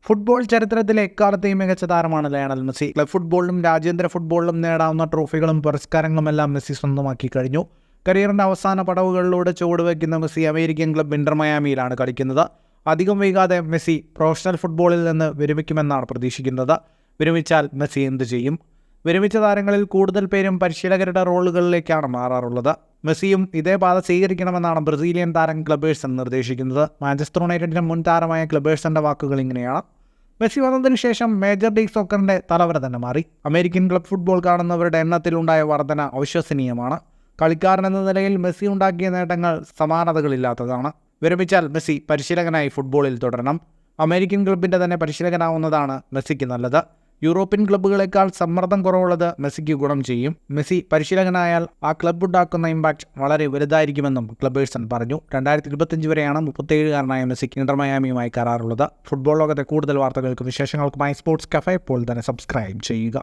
Football ചരിത്രത്തിലെ എക്കാലത്തെയും മികച്ച താരമാണ് ലയണൽ മെസ്സി. ക്ലബ് ഫുട്ബോളിലും രാജ്യാന്തര ഫുട്ബോളിലും നേടാവുന്ന ട്രോഫികളും പുരസ്കാരങ്ങളുമെല്ലാം മെസ്സി സ്വന്തമാക്കി കഴിഞ്ഞു. കരിയറിൻ്റെ അവസാന പടവുകളിലൂടെ ചുവടുവയ്ക്കുന്ന മെസ്സി അമേരിക്കൻ ക്ലബ് ഇന്റർ മയാമിയിലാണ് കളിക്കുന്നത്. അധികം വൈകാതെ മെസ്സി പ്രൊഫഷണൽ ഫുട്ബോളിൽ നിന്ന് വിരമിക്കുമെന്നാണ് പ്രതീക്ഷിക്കുന്നത്. വിരമിച്ചാൽ മെസ്സി എന്ത് ചെയ്യും? വിരമിച്ച താരങ്ങളിൽ കൂടുതൽ പേരും പരിശീലകരുടെ റോളുകളിലേക്കാണ് മാറാറുള്ളത്. മെസ്സിയും ഇതേ പാത സ്വീകരിക്കണമെന്നാണ് ബ്രസീലിയൻ താരം ക്ലബേഴ്സൺ നിർദ്ദേശിക്കുന്നത്. മാഞ്ചസ്റ്റർ യുണൈറ്റഡിന്റെ മുൻ താരമായ ക്ലബേഴ്സന്റെ വാക്കുകൾ ഇങ്ങനെയാണ്: മെസ്സി വന്നതിന് ശേഷം മേജർ ലീഗ് സോക്കറിന്റെ തലവര തന്നെ മാറി. അമേരിക്കൻ ക്ലബ് ഫുട്ബോൾ കാണുന്നവരുടെ എണ്ണത്തിലുണ്ടായ വർധന അവിശ്വസനീയമാണ്. കളിക്കാരൻ എന്ന നിലയിൽ മെസ്സി ഉണ്ടാക്കിയ നേട്ടങ്ങൾ സമാനതകളില്ലാത്തതാണ്. വിരമിച്ചാൽ മെസ്സി പരിശീലകനായി ഫുട്ബോളിൽ തുടരണം. അമേരിക്കൻ ക്ലബിൻ്റെ തന്നെ പരിശീലകനാവുന്നതാണ് മെസ്സിക്ക് നല്ലത്. യൂറോപ്യൻ ക്ലബ്ബുകളെക്കാൾ സമ്മർദ്ദം കുറവുള്ളത് മെസ്സിക്ക് ഗുണം ചെയ്യും. മെസ്സി പരിശീലകനായാൽ ആ ക്ലബ്ബ് ഉണ്ടാക്കുന്ന ഇമ്പാക്റ്റ് വളരെ വലുതായിരിക്കുമെന്നും ക്ലബേഴ്സൺ പറഞ്ഞു. 2025 വരെയാണ് 37-കാരനായ മെസ്സിക്ക് ഇന്റർ മയാമിയുമായി കരാറുള്ളത്. ഫുട്ബോൾ ലോകത്തെ കൂടുതൽ വാർത്തകൾക്കും വിശേഷങ്ങൾക്കുമായി സ്പോർട്സ് കഫേ ഇപ്പോൾ തന്നെ സബ്സ്ക്രൈബ് ചെയ്യുക.